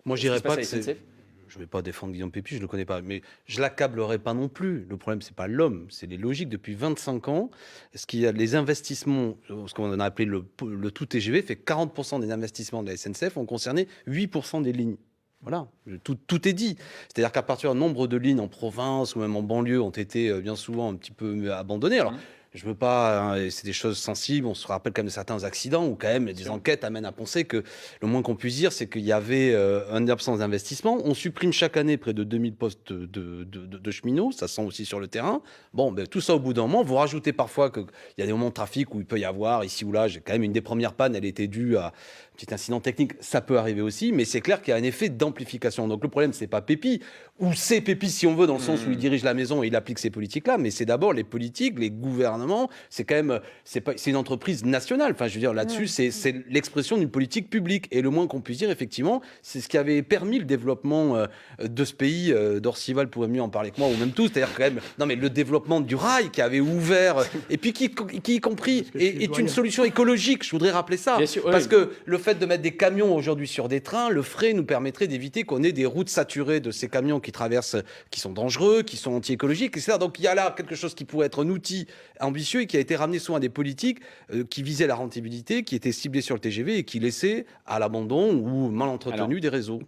Moi, je ce qui dirais se passe pas à que la c'est... SNCF? Je ne vais pas défendre Guillaume Pépi, je ne le connais pas, mais je l'accablerai pas non plus. Le problème, c'est pas l'homme, c'est les logiques. Depuis 25 ans, ce qu'il y a les investissements, ce qu'on a appelé le tout TGV, fait 40% des investissements de la SNCF ont concerné 8% des lignes. Voilà, tout est dit. C'est-à-dire qu'à partir du nombre de lignes en province ou même en banlieue ont été bien souvent un petit peu abandonnées. Alors, Mmh. je veux pas, hein, c'est des choses sensibles. On se rappelle quand même de certains accidents où quand même Bien des sûr. enquêtes amènent à penser que le moins qu'on puisse dire, c'est qu'il y avait une absence d'investissement. On supprime chaque année près de 2000 postes de cheminots. Ça sent aussi sur le terrain. Bon, ben, tout ça au bout d'un moment. Vous rajoutez parfois qu'il y a des moments de trafic où il peut y avoir, ici ou là, j'ai quand même une des premières pannes, elle était due à un petit incident technique. Ça peut arriver aussi, mais c'est clair qu'il y a un effet d'amplification. Donc le problème, c'est pas Pépi, ou c'est Pépi si on veut, dans le sens où il Mmh. dirige la maison et il applique ces politiques-là, mais c'est d'abord les politiques, les gouvernements. C'est quand même, c'est une entreprise nationale. Enfin, je veux dire, là-dessus, c'est l'expression d'une politique publique. Et le moins qu'on puisse dire, effectivement, c'est ce qui avait permis le développement de ce pays. Dorcival pourrait mieux en parler que moi, ou même tout. C'est-à-dire quand même, non, mais le développement du rail qui avait ouvert, et puis qui y compris, est une solution écologique. Je voudrais rappeler ça. Bien sûr, Parce oui. que le fait de mettre des camions aujourd'hui sur des trains, le frais nous permettrait d'éviter qu'on ait des routes saturées de ces camions qui traversent, qui sont dangereux, qui sont anti-écologiques, etc. Donc il y a là quelque chose qui pourrait être un outil ambitieux et qui a été ramené souvent à des politiques qui visaient la rentabilité, qui étaient ciblées sur le TGV et qui laissaient à l'abandon ou mal Alors entretenu des réseaux.